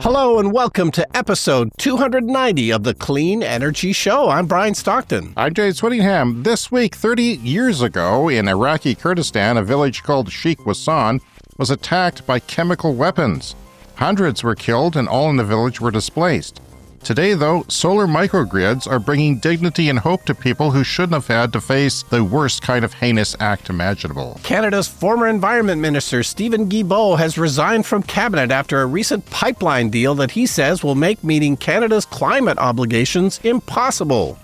Hello and welcome to episode 290 of the Clean Energy Show. I'm Brian Stockton. I'm Jay Swinningham. This week, 30 years ago, in Iraqi Kurdistan, a village called Sheikh Wasan was attacked by chemical weapons. Hundreds were killed and all in the village were displaced. Today, though, solar microgrids are bringing dignity and hope to people who shouldn't have had to face the worst kind of heinous act imaginable. Canada's former Environment Minister, Stephen Guilbeault, has resigned from cabinet after a recent pipeline deal that he says will make meeting Canada's climate obligations impossible.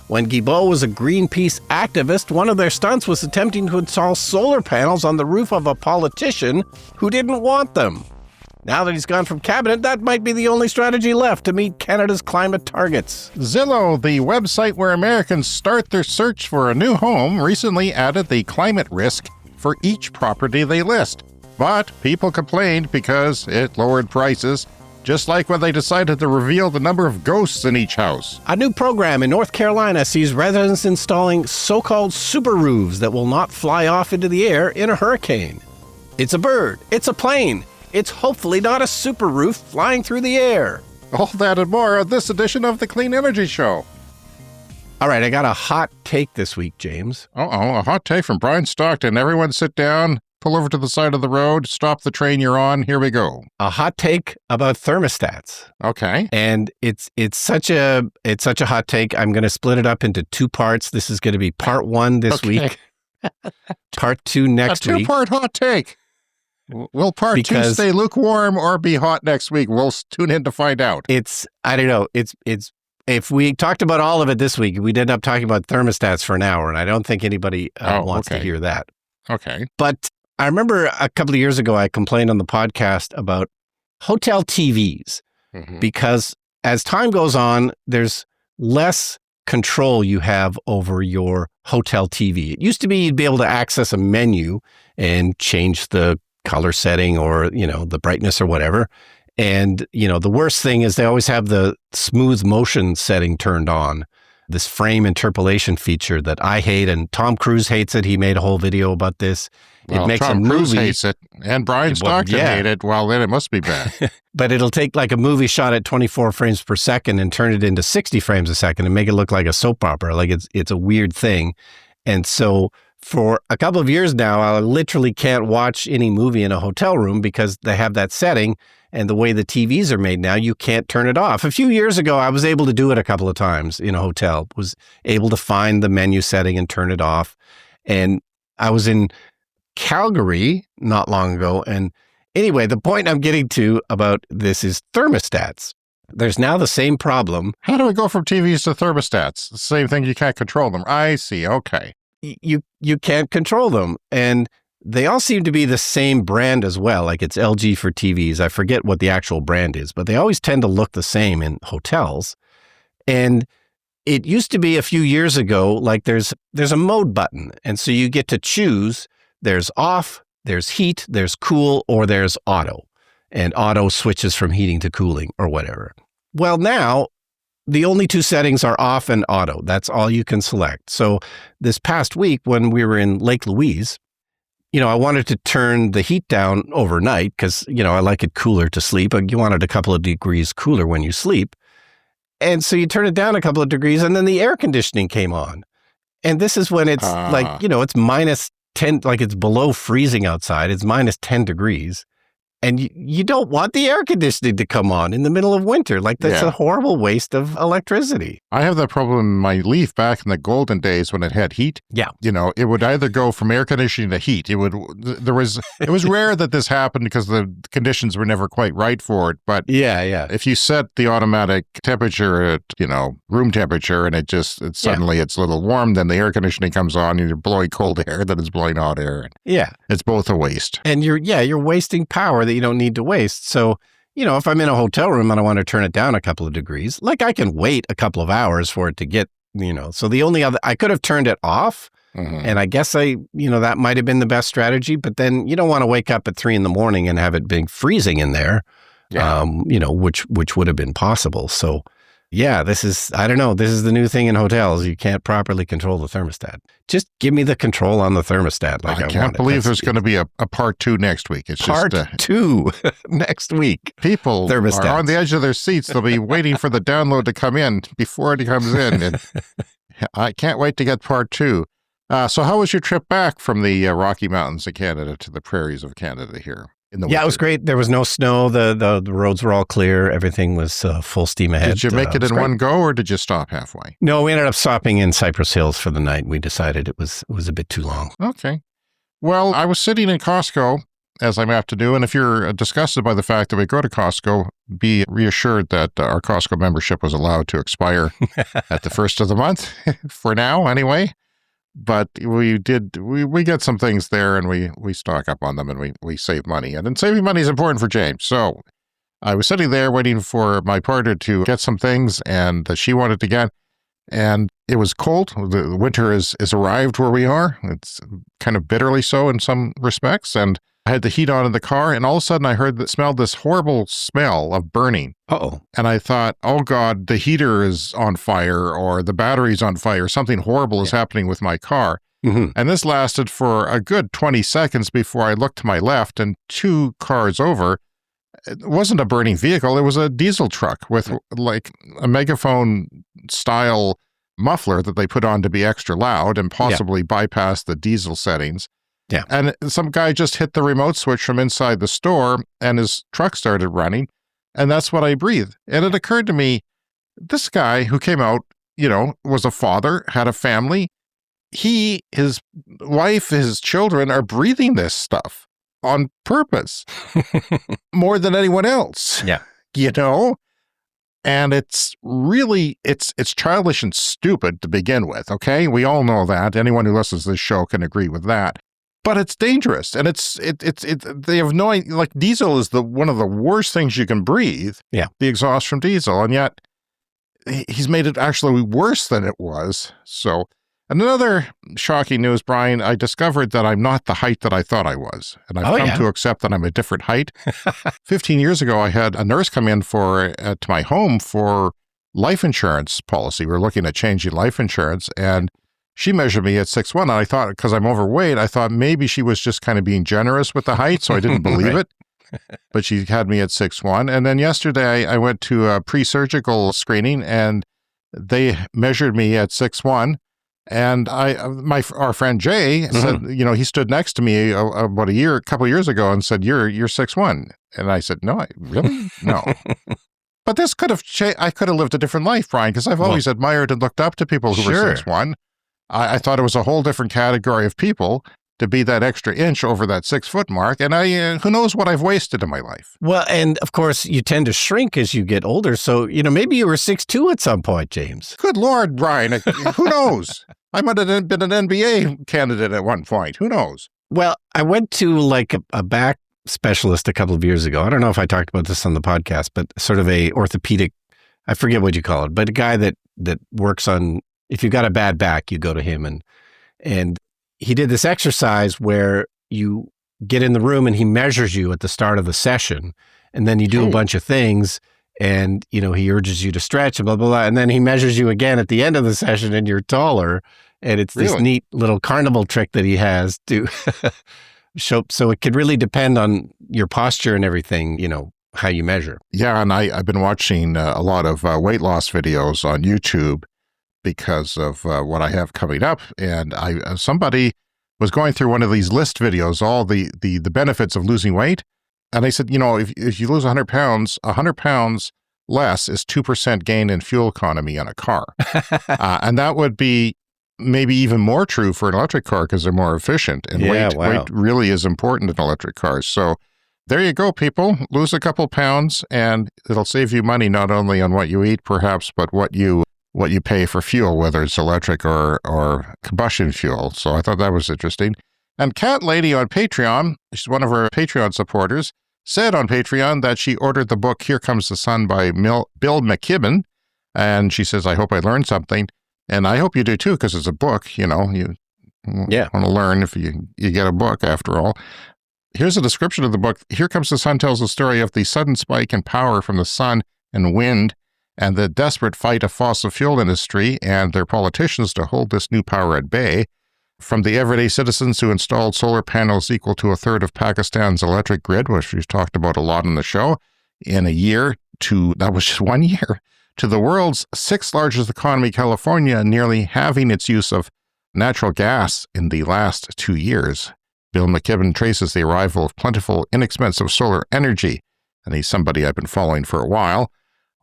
When Guilbeault was a Greenpeace activist, one of their stunts was attempting to install solar panels on the roof of a politician who didn't want them. Now that he's gone from cabinet, that might be the only strategy left to meet Canada's climate targets. Zillow, the website where Americans start their search for a new home, recently added the climate risk for each property they list. But people complained because it lowered prices, just like when they decided to reveal the number of ghosts in each house. A new program in North Carolina sees residents installing so-called super roofs that will not fly off into the air in a hurricane. It's a bird. It's a plane. It's hopefully not a super roof flying through the air. All that and more on this edition of the Clean Energy Show. All right, I got a hot take this week, James. A hot take from Brian Stockton. Everyone sit down, pull over to the side of the road, stop the train you're on. Here we go. A hot take about thermostats. Okay. And it's such a hot take. I'm going to split it up into two parts. This is going to be part one this week. Part two next week. A two-part hot take. Will part two stay lukewarm or be hot next week? We'll tune in to find out. I don't know. It's if we talked about all of it this week, we'd end up talking about thermostats for an hour, and I don't think anybody wants to hear that. Okay. But I remember a couple of years ago, I complained on the podcast about hotel TVs because as time goes on, there's less control you have over your hotel TV. It used to be you'd be able to access a menu and change the color setting or, the brightness or whatever. And, the worst thing is they always have the smooth motion setting turned on, this frame interpolation feature that I hate, and Tom Cruise hates it. He made a whole video about this. Well, it makes Tom Cruise hates it, and Brian Stockton hate it. Well, then it must be bad. But it'll take like a movie shot at 24 frames per second and turn it into 60 frames a second and make it look like a soap opera. Like it's a weird thing. And so for a couple of years now, I literally can't watch any movie in a hotel room because they have that setting. And the way the TVs are made now, you can't turn it off. A few years ago, I was able to do it a couple of times in a hotel, was able to find the menu setting and turn it off. And I was in Calgary not long ago. And anyway, the point I'm getting to about this is thermostats. There's now the same problem. How do we go from TVs to thermostats? The same thing, you can't control them. I see. Okay. You can't control them. And they all seem to be the same brand as well. Like it's LG for TVs. I forget what the actual brand is, but they always tend to look the same in hotels. And it used to be a few years ago, like there's a mode button. And so you get to choose, there's off, there's heat, there's cool, or there's auto. And auto switches from heating to cooling or whatever. Well, now the only two settings are off and auto. That's all you can select. So this past week when we were in Lake Louise, I wanted to turn the heat down overnight because, I like it cooler to sleep. You want it a couple of degrees cooler when you sleep. And so you turn it down a couple of degrees and then the air conditioning came on. And this is when it's it's minus 10, like it's below freezing outside. It's minus 10 degrees. And you don't want the air conditioning to come on in the middle of winter. Like, that's a horrible waste of electricity. I have that problem in my Leaf back in the golden days when it had heat. Yeah. It would either go from air conditioning to heat. It was rare that this happened because the conditions were never quite right for it. But if you set the automatic temperature at, room temperature and suddenly it's a little warm, then the air conditioning comes on and you're blowing cold air, then it's blowing hot air. Yeah. It's both a waste. And you're wasting power that you don't need to waste. So, if I'm in a hotel room and I want to turn it down a couple of degrees, like I can wait a couple of hours for it to get, so the only other, I could have turned it off. And I guess that might have been the best strategy, but then you don't want to wake up at 3 a.m. and have it being freezing in there, which would have been possible. So Yeah, I don't know. This is the new thing in hotels. You can't properly control the thermostat. Just give me the control on the thermostat like I can't want it. believe there's going to be a part 2 next week. It's part just 2 next week. People Thermostats are on the edge of their seats. They'll be waiting for the download to come in before it comes in. And I can't wait to get part 2. So how was your trip back from the Rocky Mountains of Canada to the prairies of Canada here? Yeah, it was great. There was no snow. The roads were all clear. Everything was full steam ahead. Did you make it in one go, or did you stop halfway? No, we ended up stopping in Cypress Hills for the night. We decided it was a bit too long. Okay. Well, I was sitting in Costco, as I'm apt to do, and if you're disgusted by the fact that we go to Costco, be reassured that our Costco membership was allowed to expire at the first of the month, for now anyway. But we get some things there, and we stock up on them, and we save money. And then saving money is important for James. So I was sitting there waiting for my partner to get some things, and that she wanted to get. And it was cold. The winter has arrived where we are. It's kind of bitterly so in some respects. And I had the heat on in the car, and all of a sudden I smelled this horrible smell of burning. Uh-oh. And I thought, oh God, the heater is on fire, or the battery's on fire. Something horrible is happening with my car. Mm-hmm. And this lasted for a good 20 seconds before I looked to my left, and 2 cars over, it wasn't a burning vehicle. It was a diesel truck with like a megaphone style muffler that they put on to be extra loud and possibly bypass the diesel settings. Yeah. And some guy just hit the remote switch from inside the store, and his truck started running. And that's what I breathed. And it occurred to me, this guy who came out, was a father, had a family. He, his wife, his children are breathing this stuff on purpose more than anyone else. Yeah. And it's really, it's childish and stupid to begin with. Okay. We all know that. Anyone who listens to this show can agree with that. But it's dangerous, and they have no, like, diesel is one of the worst things you can breathe. Yeah. The exhaust from diesel, and yet he's made it actually worse than it was. So, and another shocking news, Brian, I discovered that I'm not the height that I thought I was, and I've come to accept that I'm a different height. 15 years ago, I had a nurse come in to my home for life insurance policy. We were looking at changing life insurance, and she measured me at 6'1", and I thought, because I'm overweight, I thought maybe she was just kind of being generous with the height, so I didn't believe it. But she had me at 6'1". And then yesterday, I went to a pre-surgical screening, and they measured me at 6'1". And our friend Jay said, he stood next to me about a couple of years ago and said, you're 6'1". And I said, no, really? No. But this could have I could have lived a different life, Brian, because I've always admired and looked up to people who were 6'1". I thought it was a whole different category of people to be that extra inch over that 6 foot mark. And who knows what I've wasted in my life. Well, and of course, you tend to shrink as you get older. So, maybe you were 6'2" at some point, James. Good Lord, Brian. Who knows? I might have been an NBA candidate at one point. Who knows? Well, I went to like a back specialist a couple of years ago. I don't know if I talked about this on the podcast, but sort of a orthopedic, I forget what you call it, but a guy that works on, if you've got a bad back, you go to him. And he did this exercise where you get in the room and he measures you at the start of the session. And then you do a bunch of things, and, he urges you to stretch and blah, blah, blah. And then he measures you again at the end of the session, and you're taller. And it's this neat little carnival trick that he has to show. So it could really depend on your posture and everything, how you measure. Yeah. And I've been watching a lot of weight loss videos on YouTube because of what I have coming up. And somebody was going through one of these list videos, all the benefits of losing weight. And I said, if you lose 100 pounds less is 2% gain in fuel economy on a car. And that would be maybe even more true for an electric car because they're more efficient. And weight really is important in electric cars. So there you go, people. Lose a couple pounds, and it'll save you money not only on what you eat, perhaps, but what you pay for fuel, whether it's electric or combustion fuel. So I thought that was interesting. And Cat Lady on Patreon, she's one of our Patreon supporters, said on Patreon that she ordered the book Here Comes the Sun by Bill McKibben. And she says, I hope I learned something. And I hope you do too, because it's a book, you want to learn if you get a book after all. Here's a description of the book. Here Comes the Sun tells the story of the sudden spike in power from the sun and wind and the desperate fight of fossil fuel industry and their politicians to hold this new power at bay, from the everyday citizens who installed solar panels equal to a third of Pakistan's electric grid, which we've talked about a lot on the show, in a year to, that was just 1 year, to the world's sixth largest economy, California, nearly halving its use of natural gas in the last 2 years. Bill McKibben traces the arrival of plentiful, inexpensive solar energy, and he's somebody I've been following for a while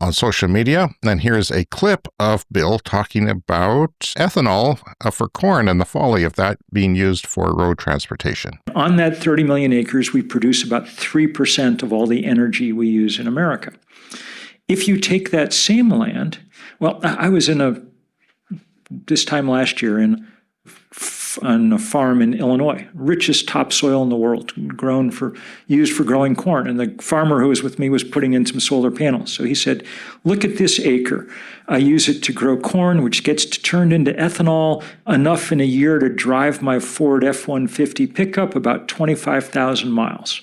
on social media. And here's a clip of Bill talking about ethanol for corn and the folly of that being used for road transportation. On that 30 million acres, we produce about 3% of all the energy we use in America. If you take that same land, well, I was this time last year on a farm in Illinois, richest topsoil in the world, used for growing corn. And the farmer who was with me was putting in some solar panels. So he said, look at this acre. I use it to grow corn, which gets turned into ethanol, enough in a year to drive my Ford F-150 pickup about 25,000 miles.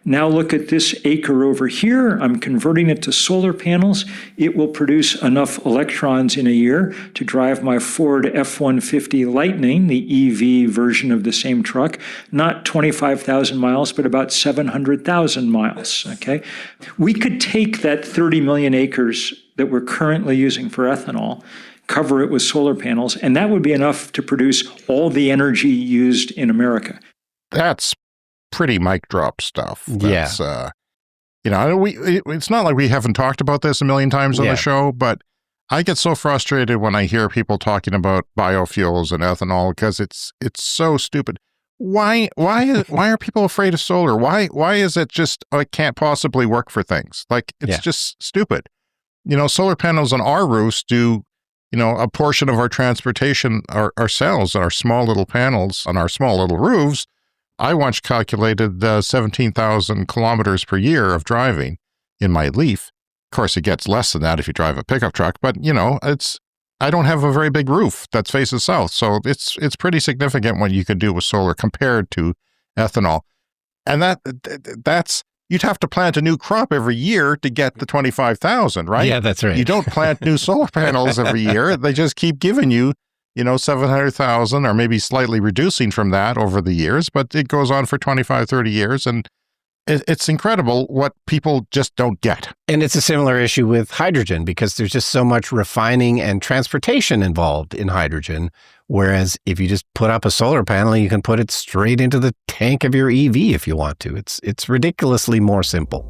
Now look at this acre over here. I'm converting it to solar panels. It will produce enough electrons in a year to drive my Ford F-150 Lightning, the EV version of the same truck, not 25,000 miles, but about 700,000 miles, okay? We could take that 30 million acres that we're currently using for ethanol, cover it with solar panels, and that would be enough to produce all the energy used in America. That's pretty mic drop stuff. That's, Yeah. It's not like we haven't talked about this a million times on the show, but I get so frustrated when I hear people talking about biofuels and ethanol because it's so stupid. Why are people afraid of solar? Why is it just, it can't possibly work for things? Like, it's just stupid. Solar panels on our roofs do, a portion of our transportation ourselves, our small little panels on our small little roofs. I once calculated 17,000 kilometers per year of driving in my Leaf. Of course, it gets less than that if you drive a pickup truck, but I don't have a very big roof that faces south, so it's pretty significant what you can do with solar compared to ethanol. And that's you'd have to plant a new crop every year to get the 25,000, right? Yeah, that's right. You don't plant new solar panels every year. They just keep giving you 700,000 or maybe slightly reducing from that over the years, but it goes on for 25, 30 years. And it's incredible what people just don't get. And it's a similar issue with hydrogen because there's just so much refining and transportation involved in hydrogen. Whereas if you just put up a solar panel, you can put it straight into the tank of your EV if you want to. It's ridiculously more simple.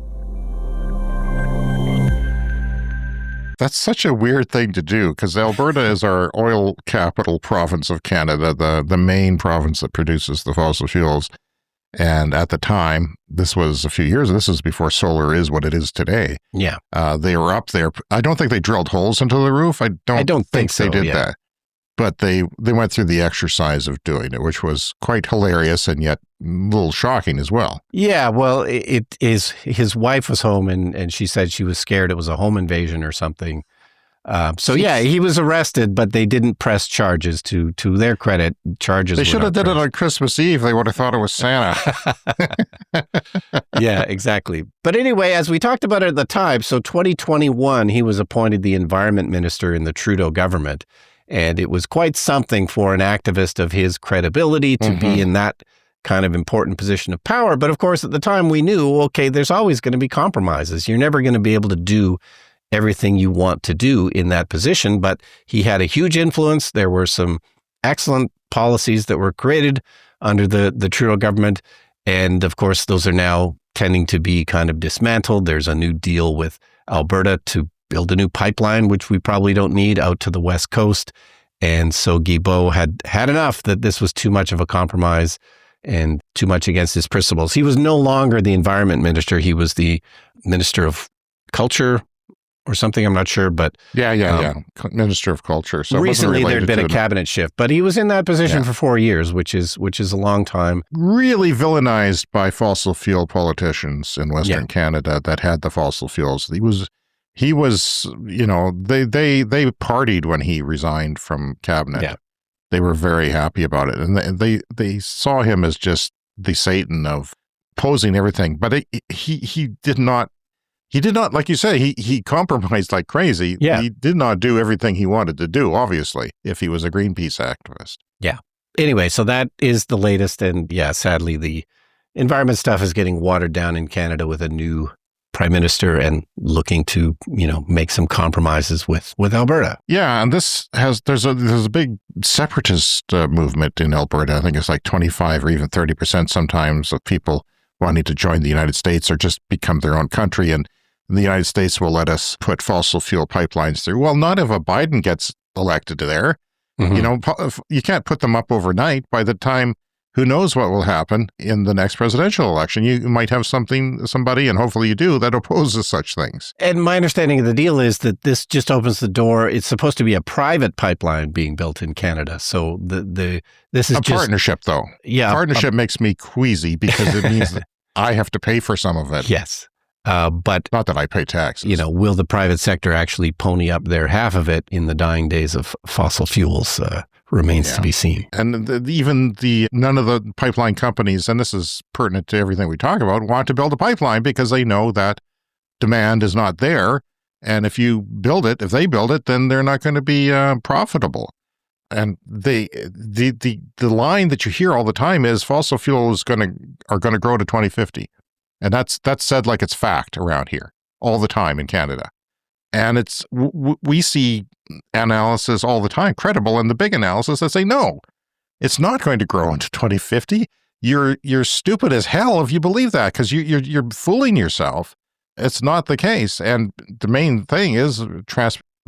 That's such a weird thing to do because Alberta is our oil capital province of Canada, the main province that produces the fossil fuels. And at the time, this was a few years, this was before solar is what it is today. Yeah. They were up there. I don't think they drilled holes into the roof. I don't think so, they did that. But they went through the exercise of doing it, which was quite hilarious and yet a little shocking as well. Yeah, well, it is. His wife was home and she said she was scared it was a home invasion or something. He was arrested, but they didn't press charges. To their credit, charges. They should have did it on Christmas Eve. They would have thought it was Santa. Yeah, exactly. But anyway, as we talked about it at the time, so 2021, he was appointed the environment minister in the Trudeau government. And it was quite something for an activist of his credibility to be in that kind of important position of power. But of course, at the time we knew, okay, there's always going to be compromises. You're never going to be able to do everything you want to do in that position. But he had a huge influence. There were some excellent policies that were created under the Trudeau government. And of course, those are now tending to be kind of dismantled. There's a new deal with Alberta to build a new pipeline, which we probably don't need, out to the West Coast. And so Guilbeault had enough that this was too much of a compromise and too much against his principles. He was no longer the environment minister. He was the minister of culture or something. I'm not sure, but Minister of Culture. So recently there'd been a cabinet shift, but he was in that position for 4 years, which is a long time. Really villainized by fossil fuel politicians in Western Canada that had the fossil fuels. He was, they partied when he resigned from cabinet. Yeah. They were very happy about it. And they saw him as just the Satan of posing everything. But he did not He did not, like you say, he compromised like crazy. Yeah. He did not do everything he wanted to do, obviously, if he was a Greenpeace activist. Yeah. Anyway, so that is the latest. And yeah, sadly, the environment stuff is getting watered down in Canada with a new prime minister and looking to, make some compromises with Alberta. Yeah, and there's a big separatist movement in Alberta. I think it's like 25 or even 30% sometimes of people wanting to join the United States or just become their own country. And the United States will let us put fossil fuel pipelines through. Well, not if a Biden gets elected to there. Mm-hmm. You can't put them up overnight. By the time, who knows what will happen in the next presidential election? You might have somebody, and hopefully you do, that opposes such things. And my understanding of the deal is that this just opens the door. It's supposed to be a private pipeline being built in Canada. So this is a partnership, though. Yeah, partnership makes me queasy because it means that I have to pay for some of it. Yes. But not that I pay taxes. Will the private sector actually pony up their half of it in the dying days of fossil fuels remains to be seen. And none of the pipeline companies, and this is pertinent to everything we talk about, want to build a pipeline because they know that demand is not there. And if they build it, then they're not going to be profitable. And the line that you hear all the time is fossil fuels are going to grow to 2050. And that's said like it's fact around here all the time in Canada. And we see analysis all the time, credible, and the big analysis that say, no, it's not going to grow into 2050. You're stupid as hell if you believe that, because you're fooling yourself. It's not the case. And the main thing is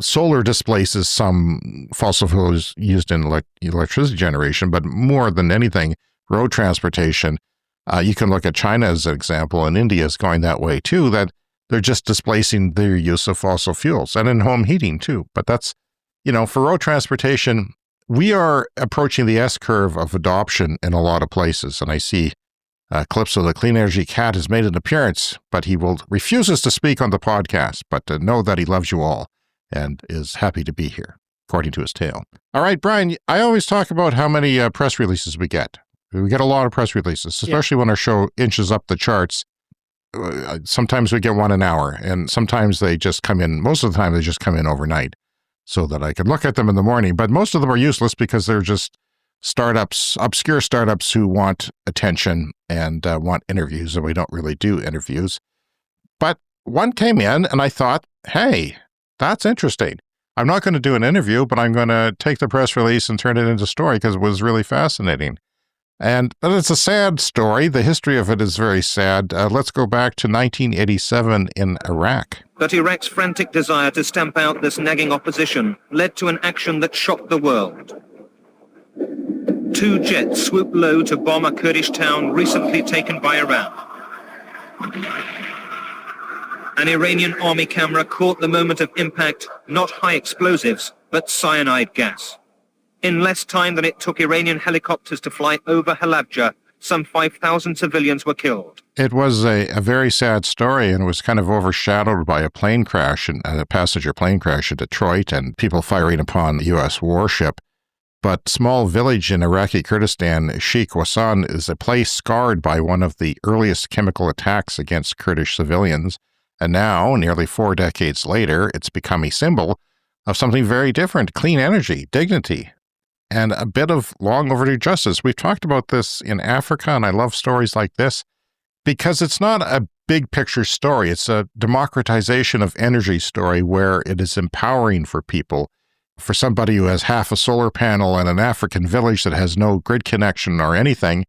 solar displaces some fossil fuels used in electricity generation, but more than anything, road transportation. You can look at China as an example, and India is going that way too, that they're just displacing their use of fossil fuels, and in home heating too. But that's, for road transportation, we are approaching the S-curve of adoption in a lot of places. And I see clips of the Clean Energy Cat has made an appearance, but he refuses to speak on the podcast, but know that he loves you all and is happy to be here, according to his tale. All right, Brian, I always talk about how many press releases we get. We get a lot of press releases, especially when our show inches up the charts. Sometimes we get one an hour, and sometimes they just come in. Most of the time, they just come in overnight so that I can look at them in the morning. But most of them are useless because they're just startups, obscure startups who want attention and want interviews, and we don't really do interviews. But one came in, and I thought, hey, that's interesting. I'm not going to do an interview, but I'm going to take the press release and turn it into a story because it was really fascinating. But it's a sad story. The history of it is very sad. Let's go back to 1987 in Iraq. But Iraq's frantic desire to stamp out this nagging opposition led to an action that shocked the world. 2 jets swooped low to bomb a Kurdish town recently taken by Iran. An Iranian army camera caught the moment of impact, not high explosives, but cyanide gas. In less time than it took Iranian helicopters to fly over Halabja, some 5,000 civilians were killed. It was a very sad story, and it was kind of overshadowed by a plane crash, a passenger plane crash in Detroit, and people firing upon the U.S. warship. But small village in Iraqi Kurdistan, Sheikh Wasan, is a place scarred by one of the earliest chemical attacks against Kurdish civilians. And now, nearly 4 decades later, it's become a symbol of something very different: clean energy, dignity, and a bit of long overdue justice. We've talked about this in Africa, and I love stories like this because it's not a big picture story. It's a democratization of energy story where it is empowering for people. For somebody who has half a solar panel in an African village that has no grid connection or anything,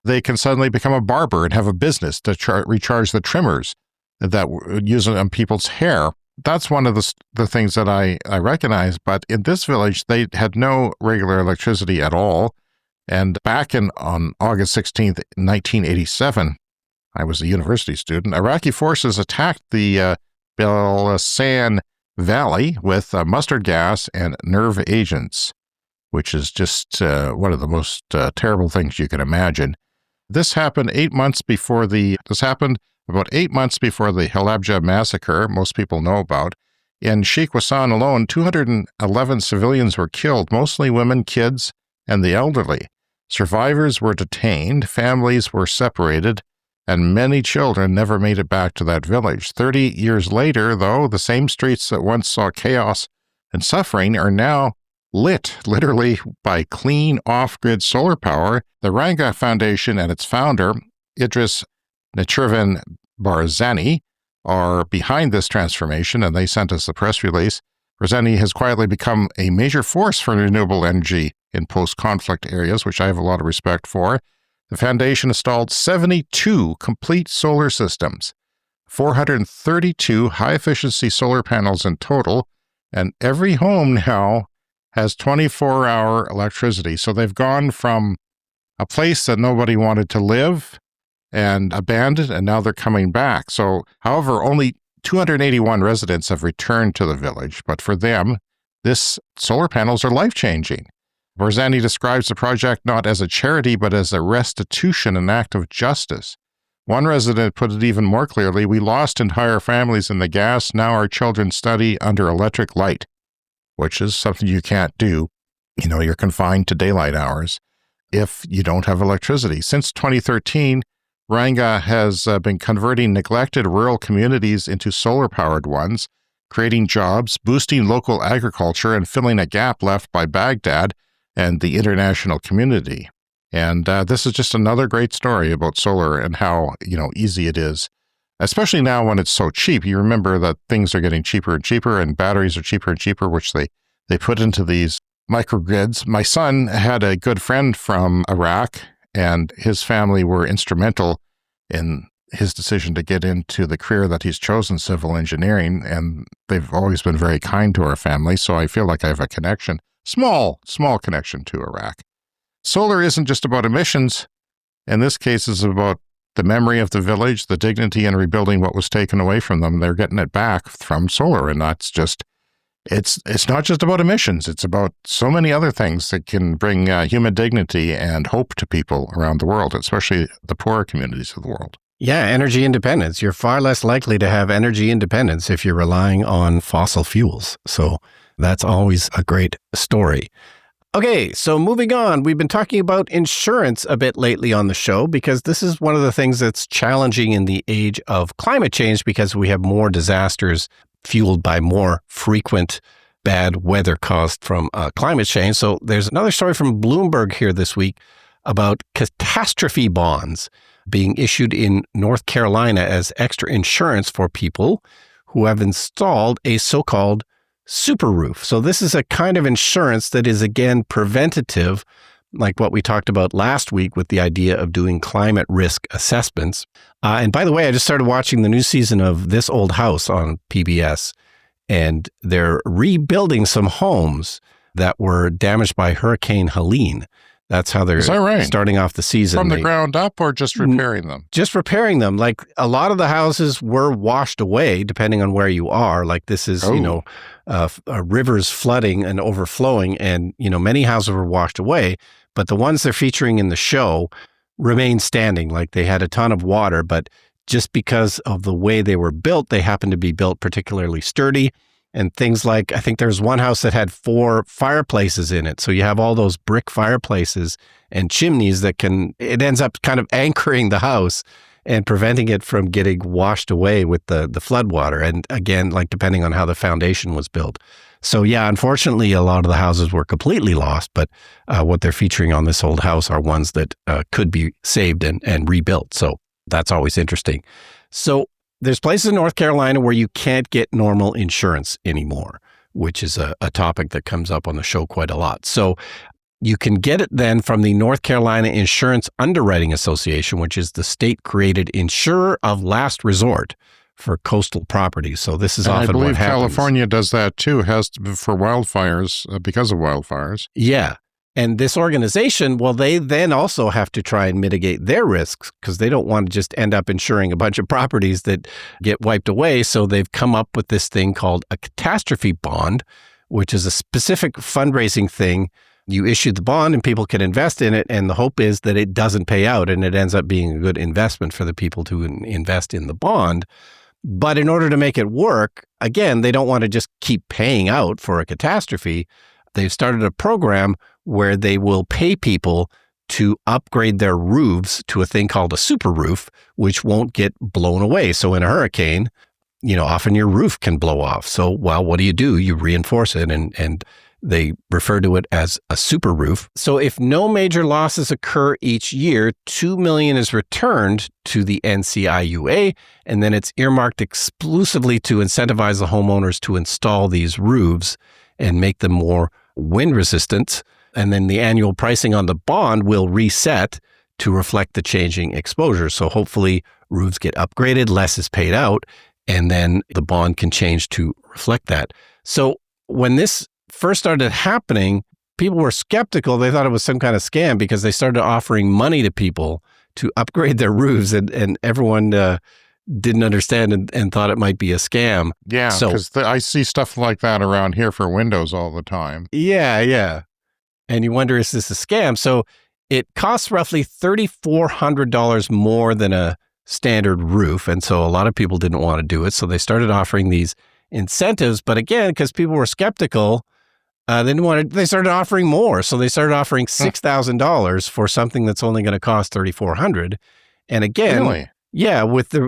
they can suddenly become a barber and have a business to recharge the trimmers that use on people's hair. That's one of the things that I recognize. But in this village, they had no regular electricity at all. And back on August 16th, 1987, I was a university student, Iraqi forces attacked the Belsan Valley with mustard gas and nerve agents, which is just one of the most terrible things you can imagine. This happened about 8 months before the Halabja massacre most people know about. In Sheikh Wasan alone, 211 civilians were killed, mostly women, kids, and the elderly. Survivors were detained, families were separated, and many children never made it back to that village. 30 years later, though, the same streets that once saw chaos and suffering are now lit, literally, by clean, off-grid solar power. The Ranga Foundation and its founder, Idris Nechirvan Barzani, are behind this transformation, and they sent us a press release. Barzani has quietly become a major force for renewable energy in post-conflict areas, which I have a lot of respect for. The foundation installed 72 complete solar systems, 432 high-efficiency solar panels in total, and every home now has 24-hour electricity. So they've gone from a place that nobody wanted to live and abandoned, and now they're coming back. So, however, only 281 residents have returned to the village, but for them, this solar panels are life-changing. Barzani describes the project not as a charity, but as a restitution, an act of justice. One resident put it even more clearly: "We lost entire families in the gas. Now our children study under electric light," which is something you can't do. You're confined to daylight hours if you don't have electricity. Since 2013, Ranga has been converting neglected rural communities into solar-powered ones, creating jobs, boosting local agriculture, and filling a gap left by Baghdad and the international community. And this is just another great story about solar and how, easy it is, especially now when it's so cheap. You remember that things are getting cheaper and cheaper, and batteries are cheaper and cheaper, which they put into these microgrids. My son had a good friend from Iraq, and his family were instrumental in his decision to get into the career that he's chosen, civil engineering, and they've always been very kind to our family, so I feel like I have a connection, small connection to Iraq. Solar isn't just about emissions. In this case, it's about the memory of the village, the dignity in rebuilding what was taken away from them. They're getting it back from solar, and that's just, it's not just about emissions. It's about so many other things that can bring human dignity and hope to people around the world, especially the poorer communities of the world. Yeah, energy independence. You're far less likely to have energy independence if you're relying on fossil fuels. So that's always a great story. Okay, so moving on, we've been talking about insurance a bit lately on the show because this is one of the things that's challenging in the age of climate change because we have more disasters fueled by more frequent bad weather caused from climate change. So there's another story from Bloomberg here this week about catastrophe bonds being issued in North Carolina as extra insurance for people who have installed a so-called super roof. So this is a kind of insurance that is, again, preventative, like what we talked about last week with the idea of doing climate risk assessments. And by the way, I just started watching the new season of This Old House on PBS, and they're rebuilding some homes that were damaged by Hurricane Helene. That's how they're starting off the season. From the ground up or just repairing them? Just repairing them. Like a lot of the houses were washed away, depending on where you are. Like this is, rivers flooding and overflowing, and, many houses were washed away. But the ones they're featuring in the show remain standing. Like they had a ton of water, but just because of the way they were built, they happened to be built particularly sturdy. And things like, I think there's one house that had 4 fireplaces in it. So you have all those brick fireplaces and chimneys that it ends up kind of anchoring the house and preventing it from getting washed away with the floodwater. And again, like depending on how the foundation was built. So yeah, unfortunately, a lot of the houses were completely lost, but what they're featuring on This Old House are ones that could be saved and rebuilt. So that's always interesting. So there's places in North Carolina where you can't get normal insurance anymore, which is a topic that comes up on the show quite a lot. So you can get it then from the North Carolina Insurance Underwriting Association, which is the state-created insurer of last resort for coastal properties. So this is often what happens. I believe California does that too, for wildfires, because of wildfires. Yeah. And this organization, well, they then also have to try and mitigate their risks because they don't want to just end up insuring a bunch of properties that get wiped away. So they've come up with this thing called a catastrophe bond, which is a specific fundraising thing. You issue the bond and people can invest in it. And the hope is that it doesn't pay out and it ends up being a good investment for the people to invest in the bond. But in order to make it work, again, they don't want to just keep paying out for a catastrophe. They've started a program where they will pay people to upgrade their roofs to a thing called a super roof, which won't get blown away. So in a hurricane, often your roof can blow off. So, well, what do? You reinforce it, and they refer to it as a super roof. So if no major losses occur each year, $2 million is returned to the NCIUA, and then it's earmarked exclusively to incentivize the homeowners to install these roofs and make them more wind resistant. And then the annual pricing on the bond will reset to reflect the changing exposure. So hopefully roofs get upgraded, less is paid out, and then the bond can change to reflect that. So when this first started happening, people were skeptical. They thought it was some kind of scam because they started offering money to people to upgrade their roofs, and everyone didn't understand and thought it might be a scam. Yeah, because I see stuff like that around here for windows all the time. Yeah. And you wonder, is this a scam? So it costs roughly $3,400 more than a standard roof. And so a lot of people didn't want to do it. So they started offering these incentives. But again, because people were skeptical, they started offering more. So they started offering $6,000 for something that's only going to cost $3,400. And again, really? Yeah,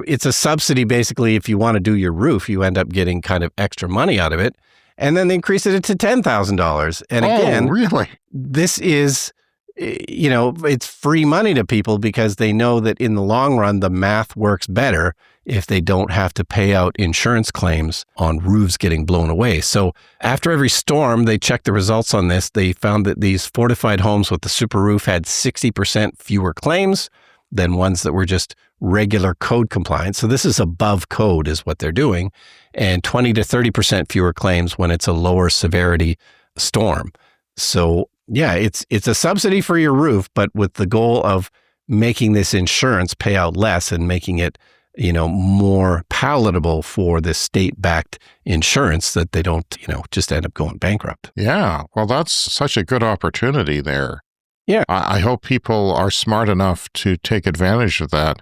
it's a subsidy. Basically, if you want to do your roof, you end up getting kind of extra money out of it. And then they increased it to $10,000. And again, really? This is, it's free money to people because they know that in the long run, the math works better if they don't have to pay out insurance claims on roofs getting blown away. So after every storm, they checked the results on this. They found that these fortified homes with the super roof had 60% fewer claims than ones that were just regular code compliant. So this is above code is what they're doing, and 20 to 30% fewer claims when it's a lower severity storm. So yeah, it's a subsidy for your roof, but with the goal of making this insurance pay out less and making it, more palatable for the state-backed insurance that they don't, just end up going bankrupt. Yeah, well, that's such a good opportunity there. Yeah. I hope people are smart enough to take advantage of that.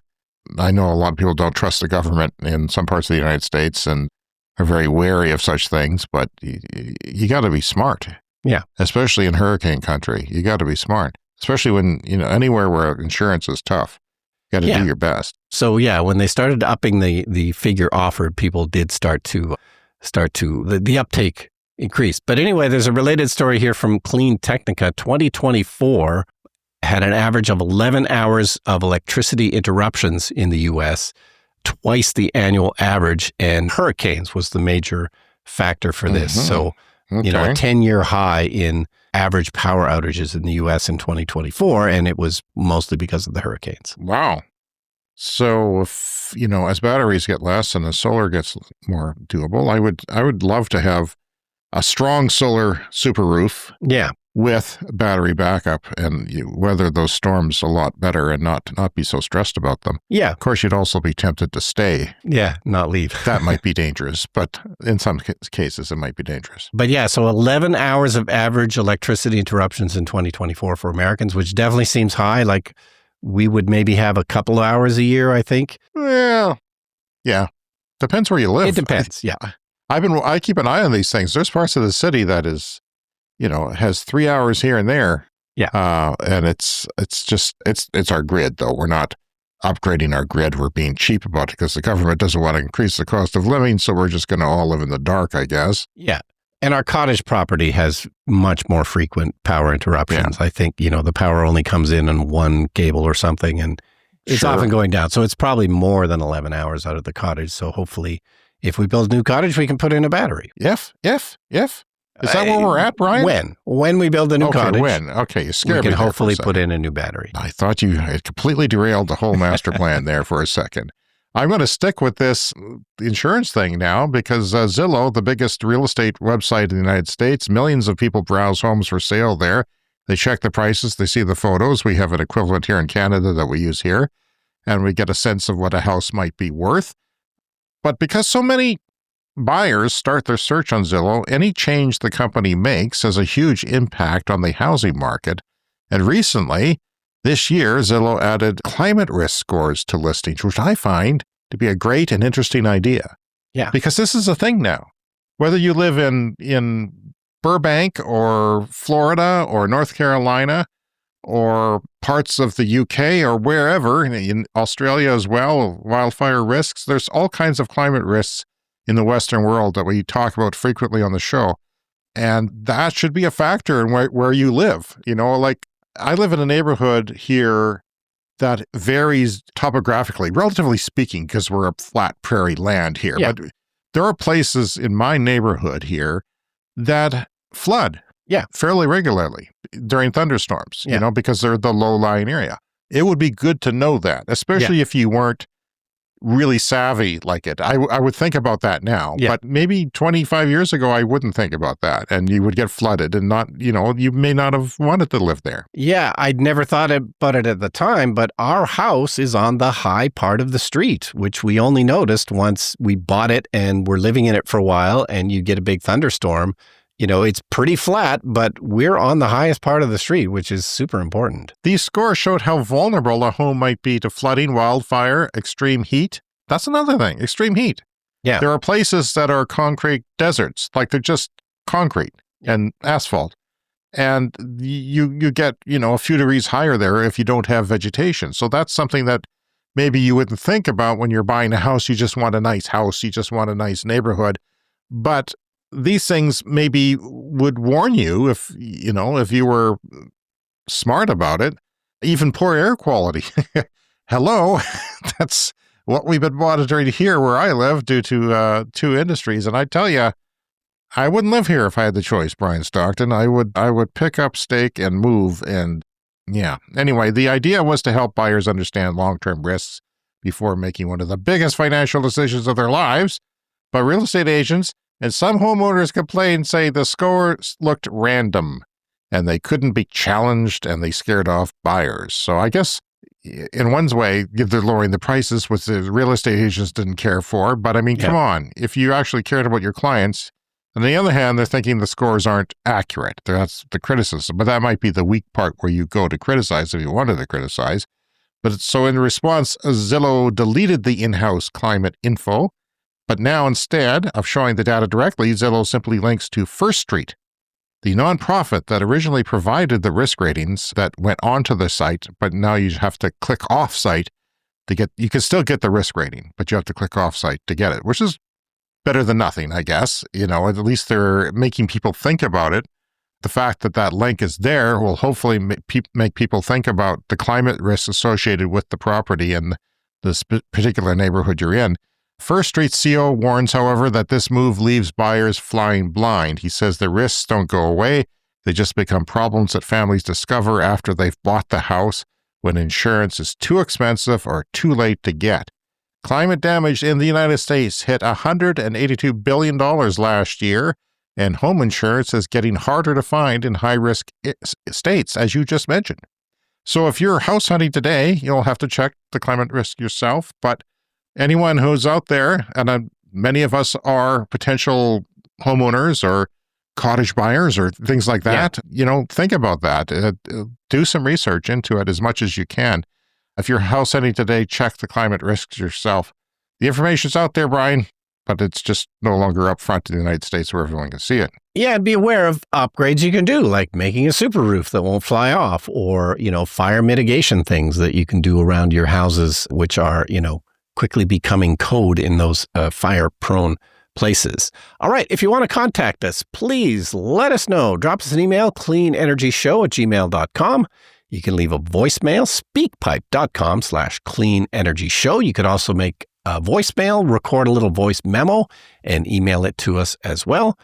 I know a lot of people don't trust the government in some parts of the United States and are very wary of such things, but you got to be smart. Yeah. Especially in hurricane country. You got to be smart, especially when, anywhere where insurance is tough. You got to do your best. So yeah, when they started upping the figure offered, people did start to the uptake increased. But anyway, there's a related story here from Clean Technica. 2024 had an average of 11 hours of electricity interruptions in the U.S., twice the annual average, and hurricanes was the major factor for this. Mm-hmm. So, a 10-year high in average power outages in the U.S. in 2024, and it was mostly because of the hurricanes. Wow. So if, as batteries get less and the solar gets more doable, I would love to have a strong solar super roof. Yeah. With battery backup, and you weather those storms a lot better and not be so stressed about them. Yeah. Of course, you'd also be tempted to stay. Yeah, not leave. That might be dangerous, but in some cases, it might be dangerous. But yeah, so 11 hours of average electricity interruptions in 2024 for Americans, which definitely seems high. Like we would maybe have a couple of hours a year, I think. Well, yeah. Depends where you live. It depends, yeah. I keep an eye on these things. There's parts of the city that is, has 3 hours here and there. Yeah. And it's our grid, though. We're not upgrading our grid. We're being cheap about it because the government doesn't want to increase the cost of living. So we're just going to all live in the dark, I guess. Yeah. And our cottage property has much more frequent power interruptions. Yeah. I think, the power only comes in on one cable or something, and it's often going down. So it's probably more than 11 hours out of the cottage. So hopefully, if we build a new cottage, we can put in a battery. If. Is that where we're at, Brian? When we build a new cottage. When? Okay, you scared me. We can hopefully put in a new battery. I thought you had completely derailed the whole master plan there for a second. I'm going to stick with this insurance thing now because Zillow, the biggest real estate website in the United States, millions of people browse homes for sale there. They check the prices, they see the photos. We have an equivalent here in Canada that we use here, and we get a sense of what a house might be worth. But because so many buyers start their search on Zillow, any change the company makes has a huge impact on the housing market. And recently, this year, Zillow added climate risk scores to listings, which I find to be a great and interesting idea. Yeah. Because this is a thing now. Whether you live in Burbank or Florida or North Carolina, or parts of the UK or wherever, in Australia as well, wildfire risks. There's all kinds of climate risks in the Western world that we talk about frequently on the show. And that should be a factor in where you live. Like I live in a neighborhood here that varies topographically, relatively speaking, because we're a flat prairie land here. Yeah. But there are places in my neighborhood here that flood fairly regularly during thunderstorms, because they're the low-lying area. It would be good to know that, especially if you weren't really savvy like it. I would think about that now, but maybe 25 years ago, I wouldn't think about that, and you would get flooded and not, you may not have wanted to live there. Yeah, I'd never thought about it at the time, but our house is on the high part of the street, which we only noticed once we bought it and we're living in it for a while, and you get a big thunderstorm. It's pretty flat, but we're on the highest part of the street, which is super important. These scores showed how vulnerable a home might be to flooding, wildfire, extreme heat. That's another thing, extreme heat. Yeah. There are places that are concrete deserts, like they're just concrete and asphalt. And you get, a few degrees higher there if you don't have vegetation. So that's something that maybe you wouldn't think about when you're buying a house. You just want a nice house. You just want a nice neighborhood. But these things maybe would warn you if you were smart about it. Even poor air quality. Hello, that's what we've been monitoring here where I live due to two industries. And I tell you, I wouldn't live here if I had the choice, Brian Stockton. I would pick up stake and move. And anyway, the idea was to help buyers understand long-term risks before making one of the biggest financial decisions of their lives. But real estate agents and some homeowners complained, say the scores looked random and they couldn't be challenged and they scared off buyers. So I guess in one way, they're lowering the prices, which the real estate agents didn't care for. But I mean, come on, if you actually cared about your clients, on the other hand, they're thinking the scores aren't accurate. That's the criticism. But that might be the weak part where you go to criticize if you wanted to criticize. But so in response, Zillow deleted the in-house climate info. But now, instead of showing the data directly, Zillow simply links to First Street, the nonprofit that originally provided the risk ratings that went onto the site, but now you have to click off site to get, you can still get the risk rating, but you have to click off site to get it, which is better than nothing, I guess. At least they're making people think about it. The fact that that link is there will hopefully make people think about the climate risks associated with the property and this particular neighborhood you're in. First Street CEO warns, however, that this move leaves buyers flying blind. He says the risks don't go away. They just become problems that families discover after they've bought the house when insurance is too expensive or too late to get. Climate damage in the United States hit $182 billion last year, and home insurance is getting harder to find in high-risk states, as you just mentioned. So if you're house hunting today, you'll have to check the climate risk yourself, but anyone who's out there, and many of us are potential homeowners or cottage buyers or things like that, think about that. Do some research into it as much as you can. If you're house hunting today, check the climate risks yourself. The information's out there, Brian, but it's just no longer up front in the United States where everyone can see it. Yeah, and be aware of upgrades you can do, like making a super roof that won't fly off, or, fire mitigation things that you can do around your houses, which are, quickly becoming code in those fire-prone places. All right, if you want to contact us, please let us know. Drop us an email, cleanenergyshow@gmail.com. You can leave a voicemail, speakpipe.com/cleanenergyshow. You could also make a voicemail, record a little voice memo, and email it to us as well.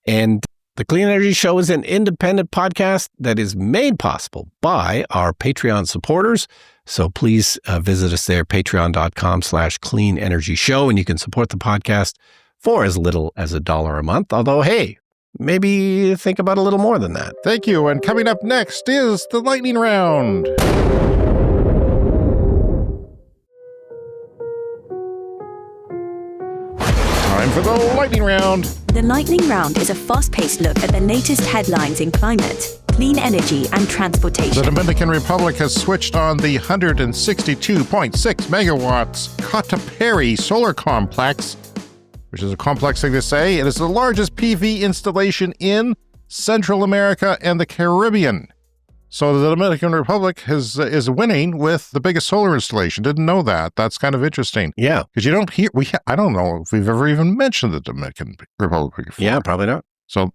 And the Clean Energy Show is an independent podcast that is made possible by our Patreon supporters. So please visit us there, patreon.com/cleanenergyshow, and you can support the podcast for as little as $1 a month. Although, hey, maybe think about a little more than that. Thank you. And coming up next is the lightning round. Time for the lightning round. The lightning round is a fast-paced look at the latest headlines in climate, clean energy, and transportation. The Dominican Republic has switched on the 162.6 megawatts Cotoperí Solar Complex, which is a complex thing to say. It is the largest PV installation in Central America and the Caribbean. So the Dominican Republic is winning with the biggest solar installation. Didn't know that. That's kind of interesting. Yeah. Because you don't hear, I don't know if we've ever even mentioned the Dominican Republic before. Yeah, probably not. So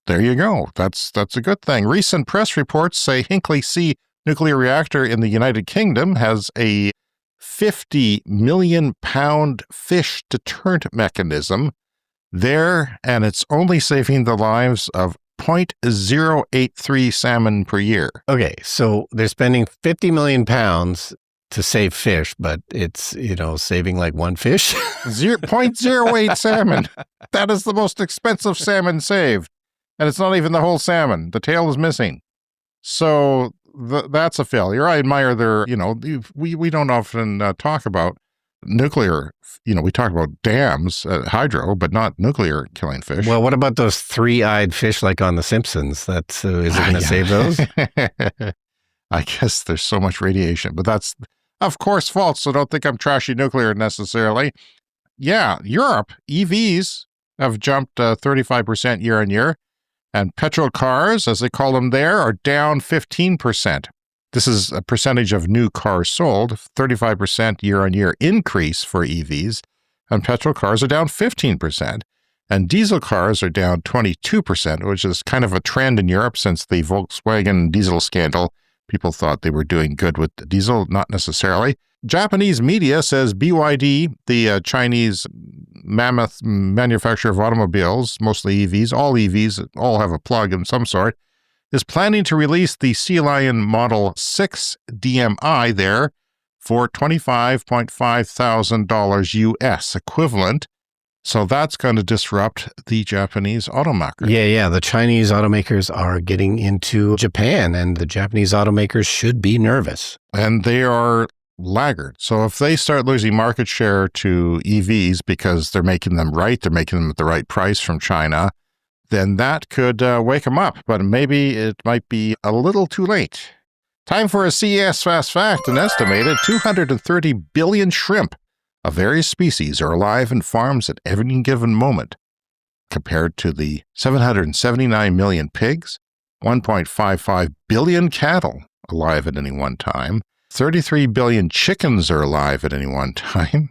there you go. That's a good thing. Recent press reports say Hinkley C nuclear reactor in the United Kingdom has a 50 million pound fish deterrent mechanism there, and it's only saving the lives of 0.083 salmon per year. Okay, so they're spending 50 million pounds to save fish, but it's, saving like one fish. 0.08 salmon. That is the most expensive salmon saved. And it's not even the whole salmon. The tail is missing. So that's a failure. I admire their, we don't often talk about nuclear, we talk about dams, hydro, but not nuclear killing fish. Well, what about those three-eyed fish like on The Simpsons? Is it going to save those? I guess there's so much radiation, but that's, of course, false. So don't think I'm trashing nuclear necessarily. Yeah, Europe, EVs have jumped 35% year on year. And petrol cars, as they call them there, are down 15%. This is a percentage of new cars sold, 35% year-on-year increase for EVs, and petrol cars are down 15%. And diesel cars are down 22%, which is kind of a trend in Europe since the Volkswagen diesel scandal. People thought they were doing good with diesel, not necessarily. Japanese media says BYD, the Chinese mammoth manufacturer of automobiles, mostly EVs, all have a plug of some sort, is planning to release the Sea Lion Model 6 DMI there for $25,500 US equivalent. So that's going to disrupt the Japanese automakers. Yeah. The Chinese automakers are getting into Japan, and the Japanese automakers should be nervous. And they are laggards. So if they start losing market share to EVs because they're making them right, they're making them at the right price from China, then that could wake them up. But maybe it might be a little too late. Time for a CES Fast Fact. An estimated 230 billion shrimp of various species are alive in farms at every given moment, compared to the 779 million pigs, 1.55 billion cattle alive at any one time, 33 billion chickens are alive at any one time,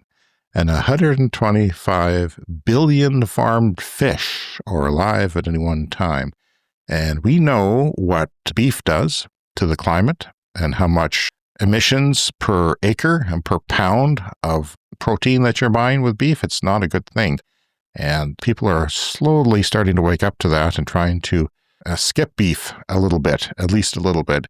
and 125 billion farmed fish are alive at any one time. And we know what beef does to the climate and how much emissions per acre and per pound of protein that you're buying with beef. It's not a good thing. And people are slowly starting to wake up to that and trying to skip beef a little bit, at least a little bit.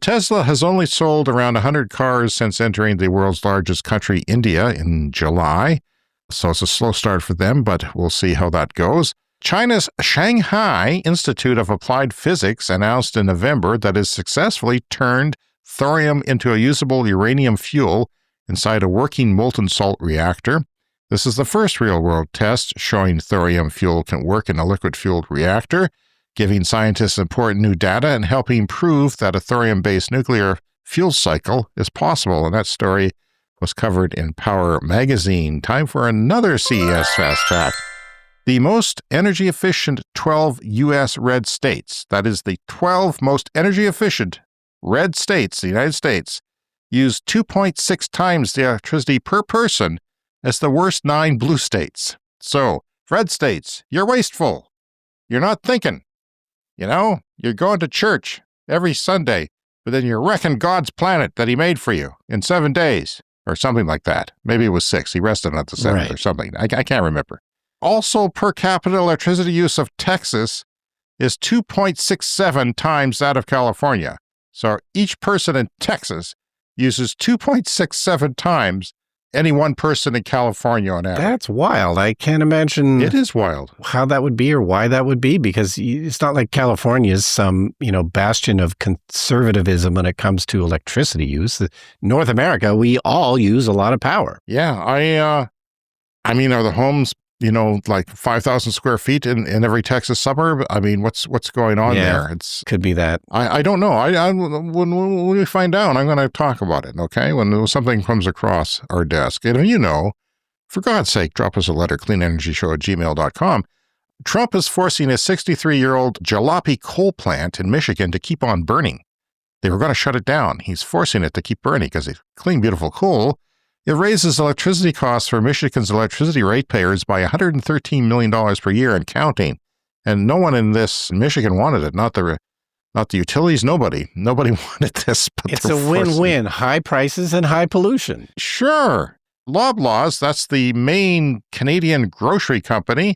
Tesla has only sold around 100 cars since entering the world's largest country, India, in July. So it's a slow start for them, but we'll see how that goes. China's Shanghai Institute of Applied Physics announced in November that it successfully turned thorium into a usable uranium fuel inside a working molten salt reactor. This is the first real-world test showing thorium fuel can work in a liquid-fueled reactor, giving scientists important new data and helping prove that a thorium-based nuclear fuel cycle is possible. And that story was covered in Power magazine. Time for another CES Fast Fact. The most energy-efficient 12 U.S. red states, that is the 12 most energy-efficient red states, the United States, use 2.6 times the electricity per person as the worst 9 blue states. So, red states, you're wasteful. You're not thinking. You're going to church every Sunday, but then you're wrecking God's planet that he made for you in 7 days, or something like that. Maybe it was 6. He rested on the 7th or something. I can't remember. Also, per capita electricity use of Texas is 2.67 times that of California. So each person in Texas uses 2.67 times any one person in California on average. That's wild. I can't imagine. It is wild. How that would be or why that would be, because it's not like California is some, bastion of conservatism when it comes to electricity use. North America, we all use a lot of power. Yeah. Are the homes, like 5,000 square feet in every Texas suburb? I mean, what's going on there? Could be that. I don't know. When we find out, I'm going to talk about it, okay? When something comes across our desk. And for God's sake, drop us a letter, cleanenergyshow@gmail.com. Trump is forcing a 63-year-old jalopy coal plant in Michigan to keep on burning. they were going to shut it down. He's forcing it to keep burning because it's clean, beautiful coal. It raises electricity costs for Michigan's electricity ratepayers by $113 million per year and counting. And no one in Michigan wanted it, not the utilities, nobody. Nobody wanted this. But it's a win-win, high prices and high pollution. Sure. Loblaws, that's the main Canadian grocery company,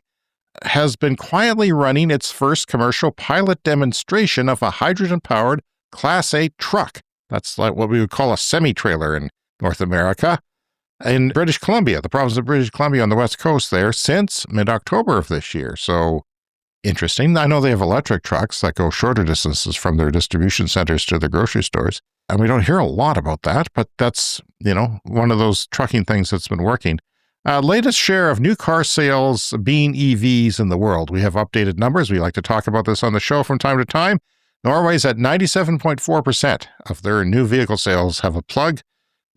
has been quietly running its first commercial pilot demonstration of a hydrogen-powered Class 8 truck. That's like what we would call a semi-trailer in North America. In British Columbia, the province of British Columbia on the west coast there, since mid-October of this year. So interesting. I know they have electric trucks that go shorter distances from their distribution centers to the grocery stores. And we don't hear a lot about that, but that's, one of those trucking things that's been working. Latest share of new car sales being EVs in the world. We have updated numbers. We like to talk about this on the show from time to time. Norway's at 97.4% of their new vehicle sales have a plug.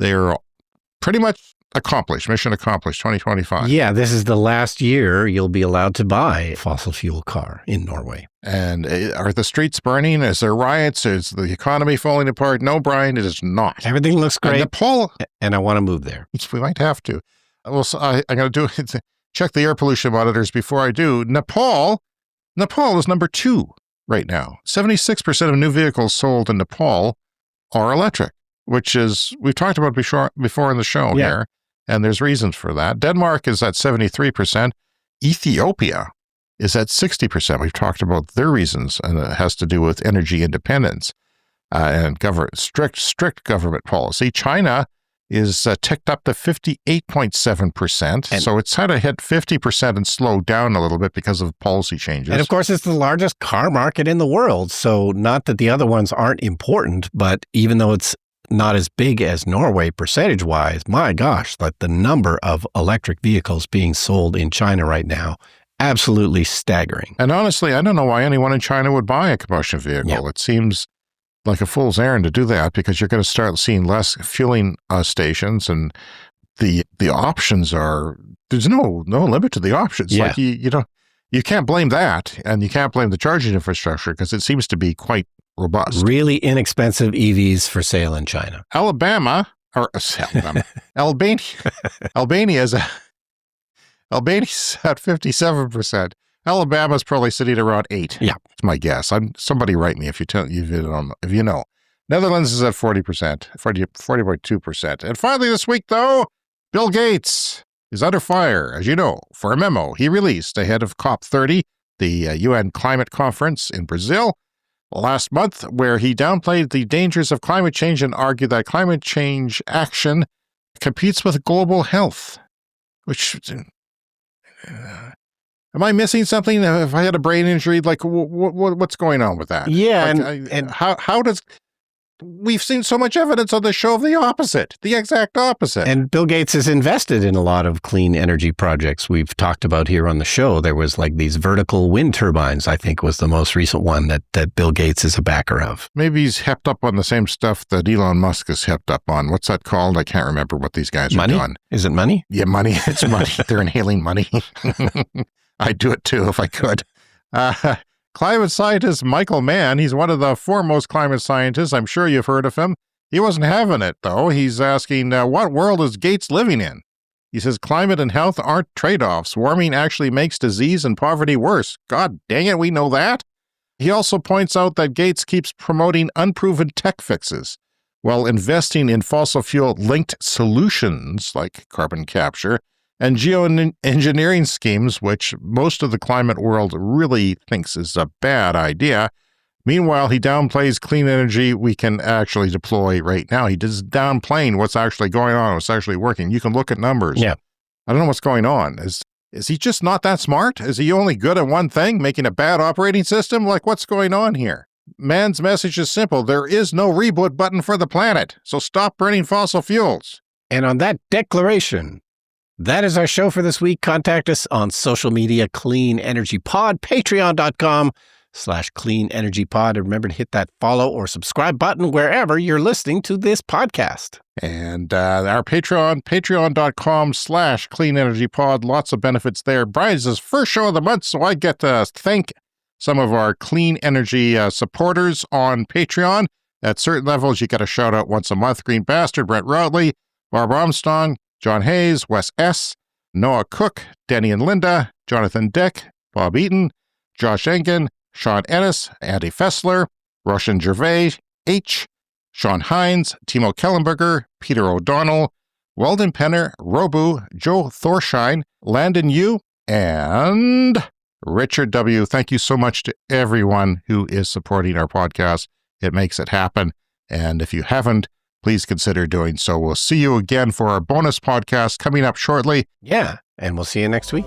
They're pretty much accomplished, mission accomplished, 2025. Yeah, this is the last year you'll be allowed to buy a fossil fuel car in Norway. And are the streets burning? Is there riots? Is the economy falling apart? No, Brian, it is not. Everything looks great. And Nepal, and I want to move there. We might have to. Well, I'm going to check the air pollution monitors before I do. Nepal is number 2 right now. 76% of new vehicles sold in Nepal are electric, which is, we've talked about before in the show here, and there's reasons for that. Denmark is at 73%. Ethiopia is at 60%. We've talked about their reasons, and it has to do with energy independence and strict government policy. China is ticked up to 58.7%. So it's had to hit 50% and slowed down a little bit because of policy changes. And of course, it's the largest car market in the world. So not that the other ones aren't important, but even though it's not as big as Norway percentage-wise, my gosh, like the number of electric vehicles being sold in China right now, absolutely staggering. And honestly, I don't know why anyone in China would buy a combustion vehicle. Yeah. It seems like a fool's errand to do that because you're going to start seeing less fueling stations, and the options are, there's no limit to the options. Yeah. Like you can't blame that, and you can't blame the charging infrastructure because it seems to be quite robust. Really inexpensive EVs for sale in China. Albania's at 57%. Alabama's probably sitting around 8%. Yeah. That's my guess. Somebody write me if you know. Netherlands is at 40%, 40.2%. And finally this week, though, Bill Gates is under fire, as you know, for a memo he released ahead of COP30, the UN climate conference in Brazil last month, where he downplayed the dangers of climate change and argued that climate change action competes with global health, which... am I missing something? If I had a brain injury, like what's going on with that? Yeah, like, and how does... We've seen so much evidence on the show of the opposite, the exact opposite. And Bill Gates has invested in a lot of clean energy projects we've talked about here on the show. There was like these vertical wind turbines, I think was the most recent one that Bill Gates is a backer of. Maybe he's hepped up on the same stuff that Elon Musk is hepped up on. What's that called? I can't remember what these guys are doing. Is it money? Yeah, money. It's money. They're inhaling money. I'd do it too if I could. Climate scientist Michael Mann, he's one of the foremost climate scientists. I'm sure you've heard of him. He wasn't having it, though. He's asking, what world is Gates living in? He says climate and health aren't trade-offs. Warming actually makes disease and poverty worse. God dang it, we know that. He also points out that Gates keeps promoting unproven tech fixes while investing in fossil fuel-linked solutions like carbon capture and geoengineering schemes, which most of the climate world really thinks is a bad idea. Meanwhile, he downplays clean energy we can actually deploy right now. He does downplaying what's actually going on, what's actually working. You can look at numbers. Yeah. I don't know what's going on. Is he just not that smart? Is he only good at one thing, making a bad operating system? Like, what's going on here? Man's message is simple. There is no reboot button for the planet, so stop burning fossil fuels. And on that declaration, that is our show for this week. Contact us on social media, Clean Energy Pod, patreon.com/Clean Energy Pod. And remember to hit that follow or subscribe button wherever you're listening to this podcast. And our Patreon, patreon.com/Clean Energy Pod. Lots of benefits there. Brian's his first show of the month, so I get to thank some of our clean energy supporters on Patreon. At certain levels, you get a shout out once a month. Green Bastard, Brent Routley, Barb Armstrong, John Hayes, Wes S., Noah Cook, Denny and Linda, Jonathan Deck, Bob Eaton, Josh Engen, Sean Ennis, Andy Fessler, Roshan Gervais, H., Sean Hines, Timo Kellenberger, Peter O'Donnell, Weldon Penner, Robu, Joe Thorshine, Landon Yu, and Richard W. Thank you so much to everyone who is supporting our podcast. It makes it happen. And if you haven't, please consider doing so. We'll see you again for our bonus podcast coming up shortly. Yeah, and we'll see you next week.